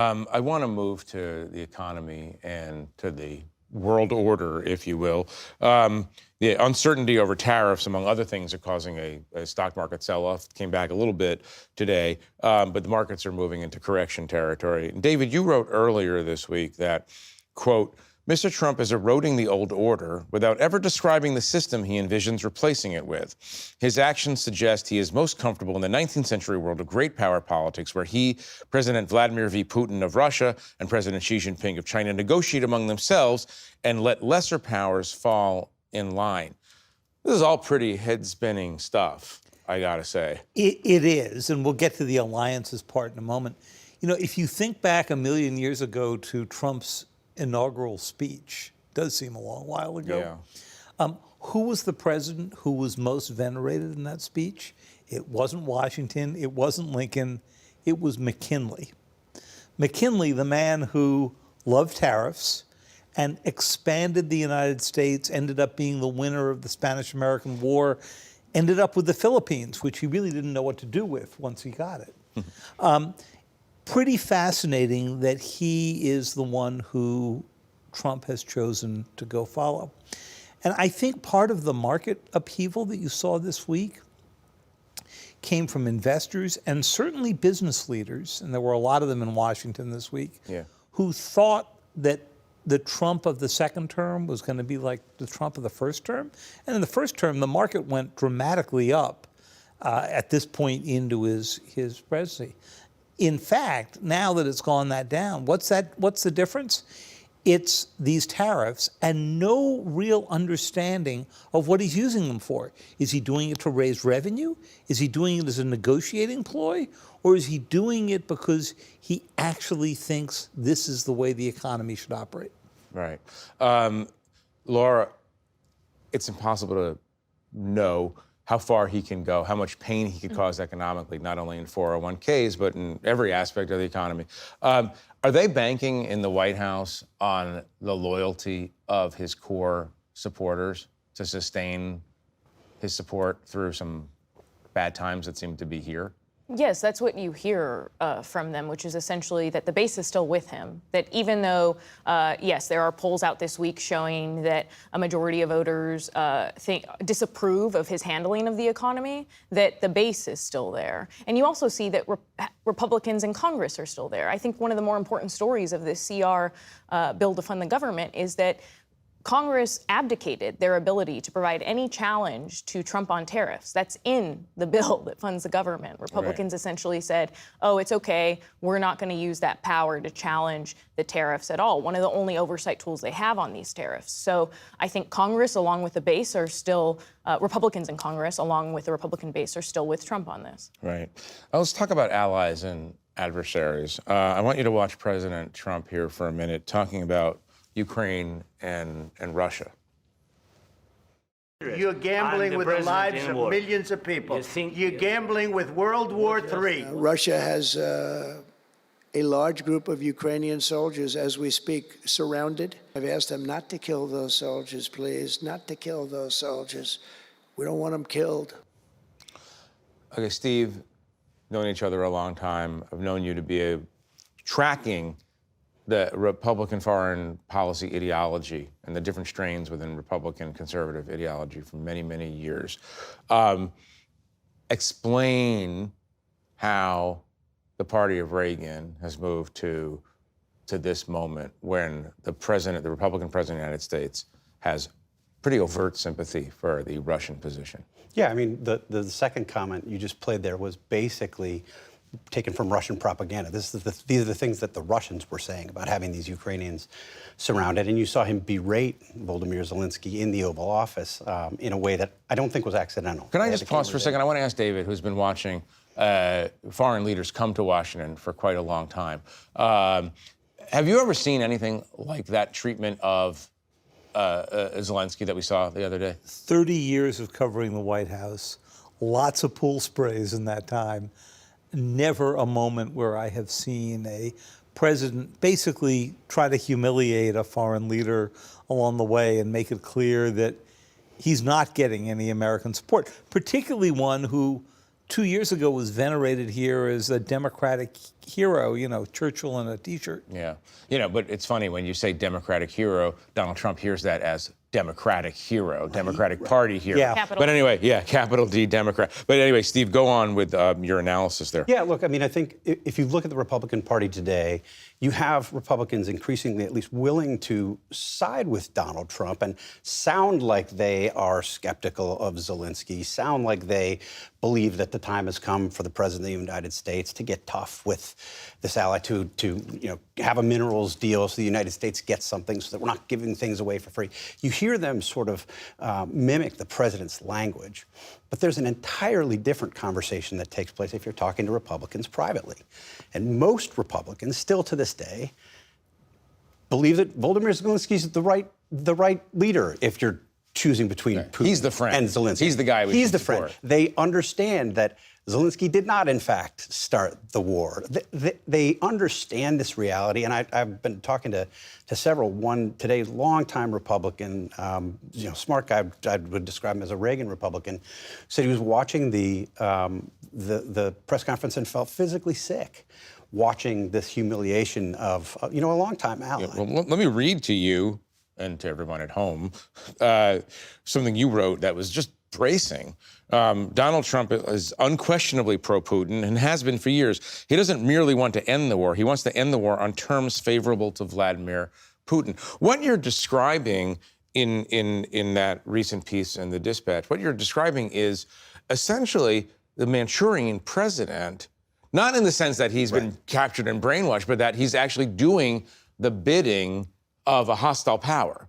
I want to move to the economy and to the world order, if you will. The uncertainty over tariffs, among other things, are causing a stock market sell-off. Came back a little bit today, but the markets are moving into correction territory. David, you wrote earlier this week that, quote, Mr. Trump is eroding the old order without ever describing the system he envisions replacing it with. His actions suggest he is most comfortable in the 19th century world of great power politics, where he, President Vladimir V. Putin of Russia, and President Xi Jinping of China negotiate among themselves and let lesser powers fall in line. This is all pretty head-spinning stuff, I gotta say. It is, and we'll get to the alliances part in a moment. You know, if you think back a million years ago to Trump's inaugural speech, does seem a long while ago. Yeah. Who was the president who was most venerated in that speech? It wasn't Washington, it wasn't Lincoln, it was McKinley. McKinley, the man who loved tariffs and expanded the United States, ended up being the winner of the Spanish-American War, ended up with the Philippines, which he really didn't know what to do with once he got it. Pretty fascinating that he is the one who Trump has chosen to go follow. And I think part of the market upheaval that you saw this week came from investors and certainly business leaders, and there were a lot of them in Washington this week, who thought that the Trump of the second term was going to be like the Trump of the first term. And in the first term, the market went dramatically up at this point into his presidency. In fact, now that it's gone that down, what's the difference? It's these tariffs and no real understanding of what he's using them for. Is he doing it to raise revenue? Is he doing it as a negotiating ploy? Or is he doing it because he actually thinks this is the way the economy should operate? Right. Laura, it's impossible to know how far he can go, how much pain he could cause economically, not only in 401ks, but in every aspect of the economy. Are they banking in the White House on the loyalty of his core supporters to sustain his support through some bad times that seem to be here? Yes, that's what you hear from them, which is essentially that the base is still with him. That even though, yes, there are polls out this week showing that a majority of voters disapprove of his handling of the economy, that the base is still there. And you also see that Republicans in Congress are still there. I think one of the more important stories of this CR bill to fund the government is that Congress abdicated their ability to provide any challenge to Trump on tariffs. That's in the bill that funds the government. Republicans essentially said, oh, it's okay, we're not going to use that power to challenge the tariffs at all. One of the only oversight tools they have on these tariffs. So I think Congress, along with the base, are still, Republicans in Congress, along with the Republican base, are still with Trump on this. Right. Let's talk about allies and adversaries. I want you to watch President Trump here for a minute talking about Ukraine and Russia. You're gambling with the lives of millions of people. You're gambling with World War III. Russia has a large group of Ukrainian soldiers, as we speak, surrounded. I've asked them not to kill those soldiers, please, not to kill those soldiers. We don't want them killed. Okay, Steve, known each other a long time. I've known you to be tracking the Republican foreign policy ideology and the different strains within Republican conservative ideology for many, many years. Explain how the party of Reagan has moved to this moment when the Republican president of the United States has pretty overt sympathy for the Russian position. Yeah, I mean, the second comment you just played there was basically taken from Russian propaganda. These are the things that the Russians were saying about having these Ukrainians surrounded. And you saw him berate Volodymyr Zelensky in the Oval Office in a way that I don't think was accidental. Can I just pause for a second? I want to ask David, who's been watching foreign leaders come to Washington for quite a long time. Have you ever seen anything like that treatment of Zelensky that we saw the other day? 30 years of covering the White House, lots of pool sprays in that time. Never a moment where I have seen a president basically try to humiliate a foreign leader along the way and make it clear that he's not getting any American support, particularly one who 2 years ago was venerated here as a democratic hero, you know, Churchill in a T-shirt. Yeah. You know, but it's funny when you say Democratic hero, Donald Trump hears that as Democratic hero, Democratic Party hero. Yeah. Capital. But anyway, yeah, capital D, Democrat. But anyway, Steve, go on with your analysis there. Yeah, look, I mean, I think if you look at the Republican Party today, you have Republicans increasingly at least willing to side with Donald Trump and sound like they are skeptical of Zelensky, sound like they believe that the time has come for the President of the United States to get tough with this ally, to have a minerals deal so the United States gets something so that we're not giving things away for free. You hear them sort of mimic the president's language. But there's an entirely different conversation that takes place if you're talking to Republicans privately. And most Republicans, still to this day, believe that Volodymyr Zelensky is the right leader if you're choosing between Putin He's the friend. and Zelensky. He's the guy we He's should the friend. support. They understand that Zelensky did not, in fact, start the war. They understand this reality, and I've been talking to several. One today, longtime Republican, smart guy. I would describe him as a Reagan Republican. Said he was watching the press conference and felt physically sick, watching this humiliation of a longtime ally. Yeah, well, let me read to you and to everyone at home something you wrote that was just bracing. Donald Trump is unquestionably pro-Putin and has been for years. He doesn't merely want to end the war. He wants to end the war on terms favorable to Vladimir Putin. What you're describing in that recent piece in the Dispatch, what you're describing is essentially the Manchurian president, not in the sense that he's been captured and brainwashed, but that he's actually doing the bidding of a hostile power.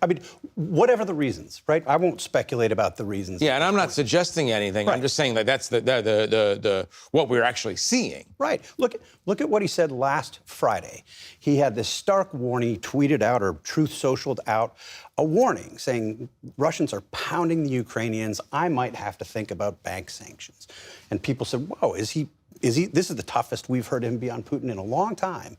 I mean, whatever the reasons, right? I won't speculate about the reasons. Yeah, and I'm not suggesting anything. I'm just saying that that's the what we're actually seeing. Right. Look at what he said last Friday. He had this stark warning. He tweeted out or Truth Socialed out a warning saying Russians are pounding the Ukrainians. I might have to think about bank sanctions. And people said, "Whoa, is he? This is the toughest we've heard him be on Putin in a long time.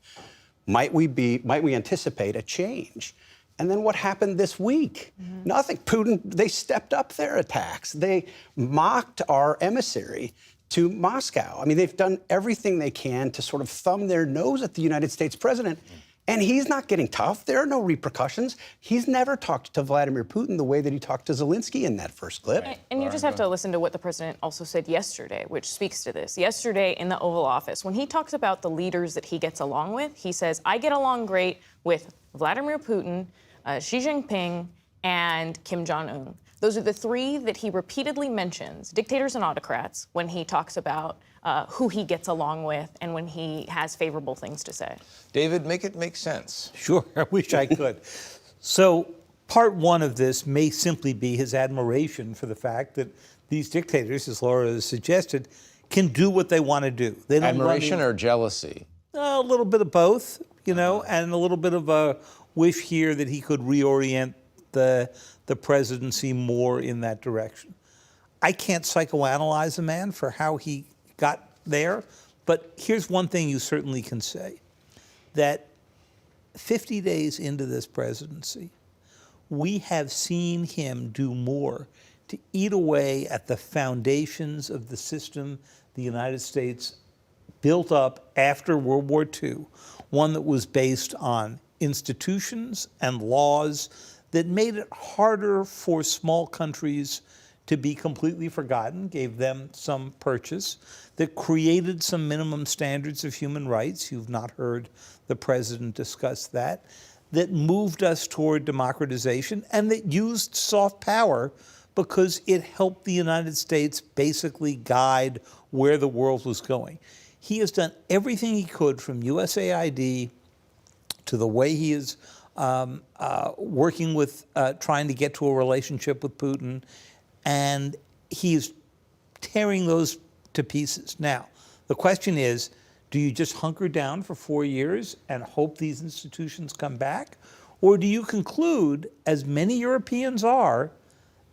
Might we anticipate a change?" And then what happened this week? Nothing. Putin, they stepped up their attacks. They mocked our emissary to Moscow. I mean, they've done everything they can to sort of thumb their nose at the United States president. And he's not getting tough. There are no repercussions. He's never talked to Vladimir Putin the way that he talked to Zelensky in that first clip. And you just have to listen to what the president also said yesterday, which speaks to this. Yesterday in the Oval Office, when he talks about the leaders that he gets along with, he says, I get along great with Vladimir Putin, Xi Jinping, and Kim Jong-un. Those are the three that he repeatedly mentions, dictators and autocrats, when he talks about who he gets along with and when he has favorable things to say. David, make it make sense. Sure, I wish I could. So part one of this may simply be his admiration for the fact that these dictators, as Laura has suggested, can do what they want to do. They don't Admiration or jealousy? A little bit of both, and a little bit of a wish here that he could reorient the presidency more in that direction. I can't psychoanalyze a man for how he got there, but here's one thing you certainly can say, that 50 days into this presidency, we have seen him do more to eat away at the foundations of the system the United States built up after World War II, one that was based on institutions and laws that made it harder for small countries to be completely forgotten, gave them some purchase, that created some minimum standards of human rights. You've not heard the president discuss that, that moved us toward democratization, and that used soft power because it helped the United States basically guide where the world was going. He has done everything he could, from USAID to the way he is working with, trying to get to a relationship with Putin, and he is tearing those to pieces. Now, the question is, do you just hunker down for 4 years and hope these institutions come back? Or do you conclude, as many Europeans are,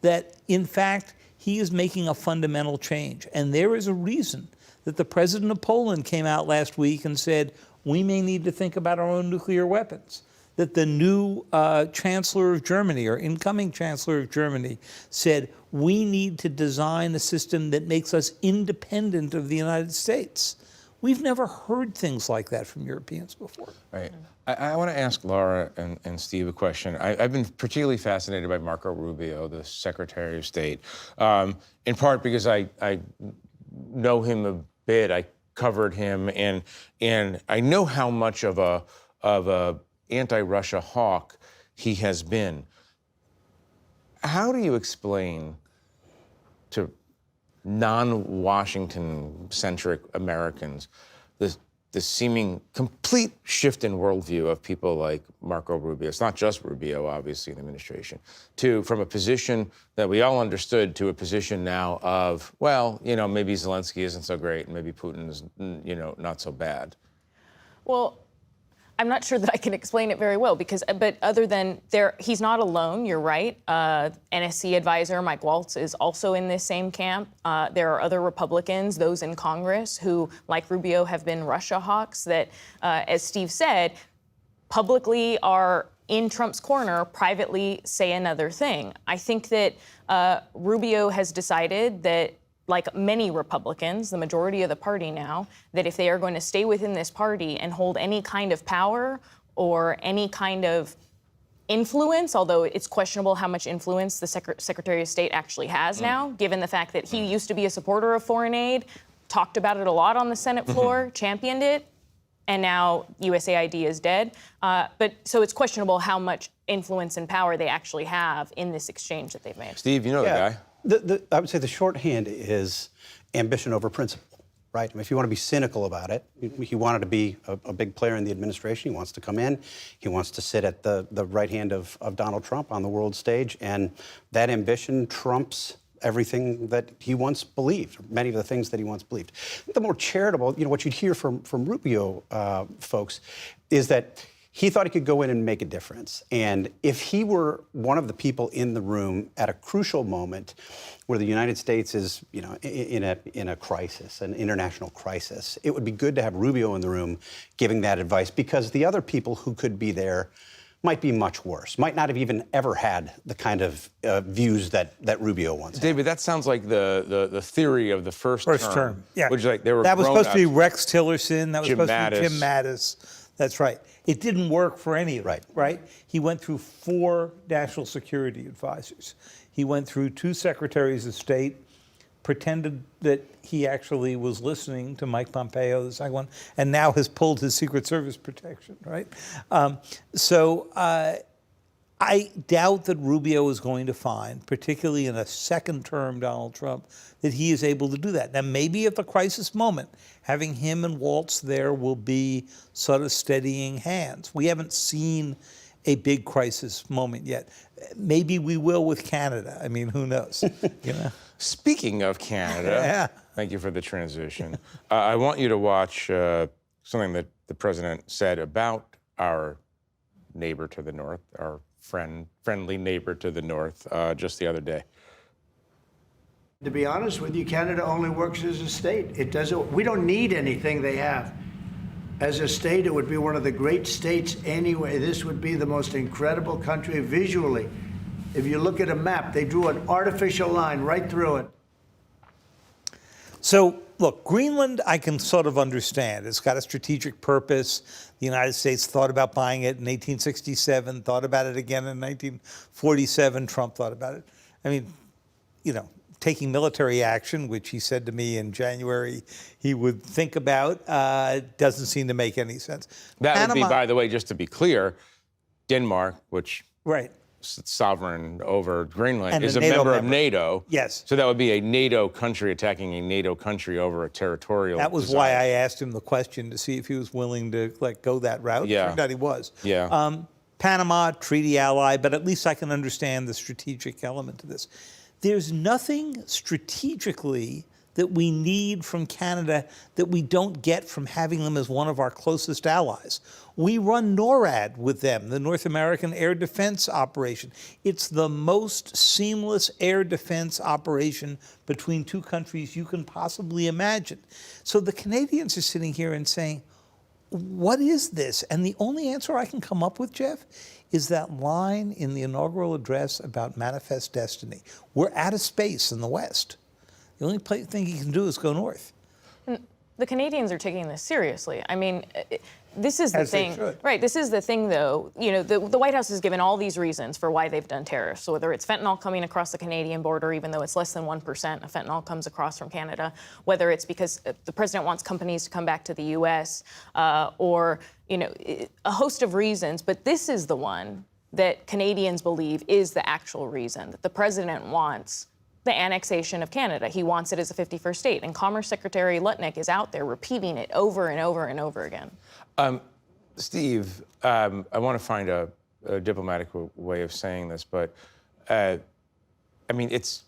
that in fact he is making a fundamental change? And there is a reason that the president of Poland came out last week and said, we may need to think about our own nuclear weapons. that the new Chancellor of Germany, or incoming Chancellor of Germany, said, we need to design a system that makes us independent of the United States. We've never heard things like that from Europeans before. Right. I want to ask Laura and Steve a question. I've been particularly fascinated by Marco Rubio, the Secretary of State, in part because I know him a bit. I covered him, and I know how much of a anti-Russia hawk he has been. How do you explain to non-Washington-centric Americans the seeming complete shift in worldview of people like Marco Rubio? It's not just Rubio, obviously, in the administration, from a position that we all understood to a position now of, well, maybe Zelensky isn't so great, and maybe Putin is, not so bad. Well, I'm not sure that I can explain it very well but other than he's not alone, you're right. NSC advisor Mike Waltz is also in this same camp. There are other Republicans, those in Congress, who, like Rubio, have been Russia hawks that, as Steve said, publicly are in Trump's corner, privately say another thing. I think that Rubio has decided that, like many Republicans, the majority of the party now, that if they are going to stay within this party and hold any kind of power or any kind of influence, although it's questionable how much influence the Secretary of State actually has now, given the fact that he used to be a supporter of foreign aid, talked about it a lot on the Senate floor, championed it, and now USAID is dead. So it's questionable how much influence and power they actually have in this exchange that they've made. Steve, you know the guy. I would say the shorthand is ambition over principle, right? I mean, if you want to be cynical about it, he wanted to be a big player in the administration. He wants to come in. He wants to sit at the right hand of Donald Trump on the world stage. And that ambition trumps everything that he once believed, many of the things that he once believed. The more charitable, what you'd hear from Rubio folks is that he thought he could go in and make a difference. And if he were one of the people in the room at a crucial moment where the United States is, in a crisis, an international crisis, it would be good to have Rubio in the room giving that advice, because the other people who could be there might be much worse, might not have even ever had the kind of views that Rubio once had. David, that sounds like the theory of the first term. Yeah. Which they were that was supposed to be grown-ups. Rex Tillerson. That was Jim supposed to be Mattis. Jim Mattis. That's right. It didn't work for any of them, right? He went through 4 national security advisors. He went through 2 secretaries of state, pretended that he actually was listening to Mike Pompeo, the second one, and now has pulled his Secret Service protection, right? I doubt that Rubio is going to find, particularly in a second-term Donald Trump, that he is able to do that. Now, maybe at the crisis moment, having him and Waltz there will be sort of steadying hands. We haven't seen a big crisis moment yet. Maybe we will with Canada. I mean, who knows? Speaking of Canada, Yeah. Thank you for the transition. I want you to watch something that the president said about our neighbor to the north, our friendly neighbor to the north, just the other day. To be honest with you, Canada only works as a state. It doesn't. We don't need anything they have. As a state, it would be one of the great states anyway. This would be the most incredible country visually. If you look at a map, they drew an artificial line right through it. So, look, Greenland, I can sort of understand. It's got a strategic purpose. The United States thought about buying it in 1867, thought about it again in 1947. Trump thought about it. I mean, taking military action, which he said to me in January he would think about, doesn't seem to make any sense. That would be, by the way, just to be clear, Denmark, which is sovereign over Greenland, And is a a NATO member of member. NATO. Yes. So that would be a NATO country attacking a NATO country over a territorial That was desire. why I asked him the question to see if he was willing to go that route. Yeah. Turned out he was. Yeah. Panama, treaty ally, but at least I can understand the strategic element to this. There's nothing strategically that we need from Canada that we don't get from having them as one of our closest allies. We run NORAD with them, the North American Air Defense Operation. It's the most seamless air defense operation between 2 countries you can possibly imagine. So the Canadians are sitting here and saying, what is this? And the only answer I can come up with, Jeff, is that line in the inaugural address about manifest destiny. We're out of space in the West. The only thing he can do is go north. The Canadians are taking this seriously. I mean, this is the As they thing, should. right? This is the thing, though. You know, the White House has given all these reasons for why they've done tariffs. So whether it's fentanyl coming across the Canadian border, even though it's less than 1% of fentanyl comes across from Canada, whether it's because the president wants companies to come back to the U.S., or a host of reasons. But this is the one that Canadians believe is the actual reason that the president wants the annexation of Canada. He wants it as a 51st state. And Commerce Secretary Lutnick is out there repeating it over and over and over again. Steve, I want to find a diplomatic way of saying this, but I mean, it's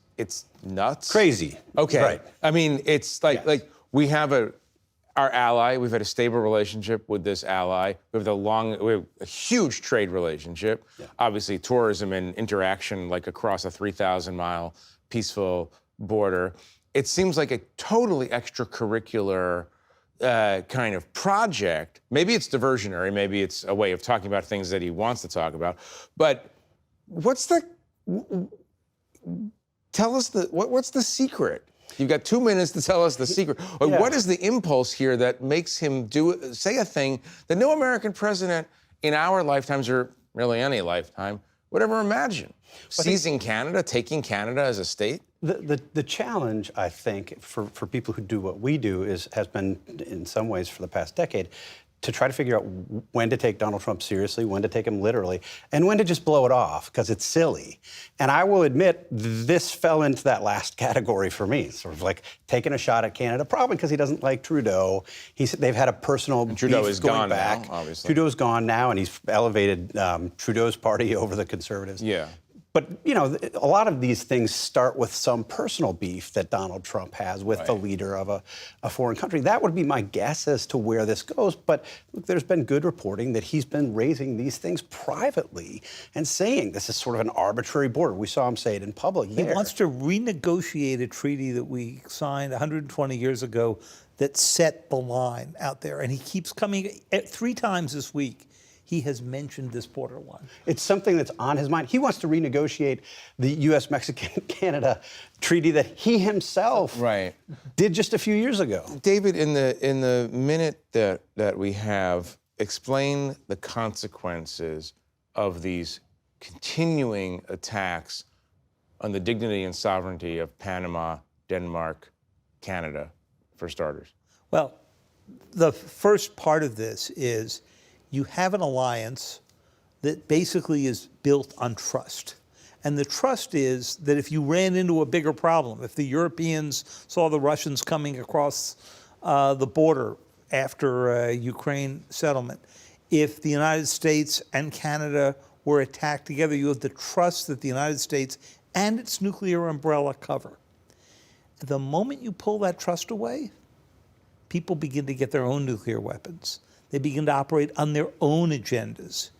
nuts. Crazy. Okay. Right. I mean, it's like we have our ally. We've had a stable relationship with this ally. We have a huge trade relationship. Yeah. Obviously, tourism and interaction, like across a 3,000-mile peaceful border. It seems like a totally extracurricular kind of project. Maybe it's diversionary. Maybe it's a way of talking about things that he wants to talk about. But what's the secret? You've got 2 minutes to tell us the secret. Yeah. What is the impulse here that makes him say a thing that no American president in our lifetimes, or really any lifetime, would ever imagine? Seizing Canada, taking Canada as a state? The challenge, I think, for people who do what we do has been, in some ways, for the past decade, to try to figure out when to take Donald Trump seriously, when to take him literally, and when to just blow it off, because it's silly. And I will admit, this fell into that last category for me, sort of like taking a shot at Canada, probably because he doesn't like Trudeau. They've had a personal beef Trudeau is going gone back. now, obviously. Trudeau's gone now, and he's elevated Trudeau's party over the Conservatives. Yeah. But, a lot of these things start with some personal beef that Donald Trump has with the leader of a foreign country. That would be my guess as to where this goes. But look, there's been good reporting that he's been raising these things privately and saying this is sort of an arbitrary border. We saw him say it in public He wants to renegotiate a treaty that we signed 120 years ago that set the line out there. And he keeps coming 3 times this week. He has mentioned this border line. It's something that's on his mind. He wants to renegotiate the U.S.-Mexican-Canada treaty that he himself did just a few years ago. David, in the minute that we have, explain the consequences of these continuing attacks on the dignity and sovereignty of Panama, Denmark, Canada, for starters. Well, the first part of this is you have an alliance that basically is built on trust. And the trust is that if you ran into a bigger problem, if the Europeans saw the Russians coming across the border after Ukraine settlement, if the United States and Canada were attacked together, you have the trust that the United States and its nuclear umbrella cover. The moment you pull that trust away, people begin to get their own nuclear weapons. They begin to operate on their own agendas.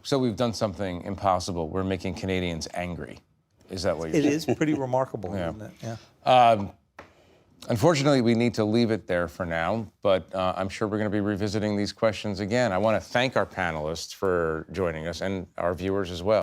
So we've done something impossible. We're making Canadians angry. Is that what you're saying? It is pretty remarkable, isn't it? Yeah. Unfortunately, we need to leave it there for now, but I'm sure we're going to be revisiting these questions again. I want to thank our panelists for joining us and our viewers as well.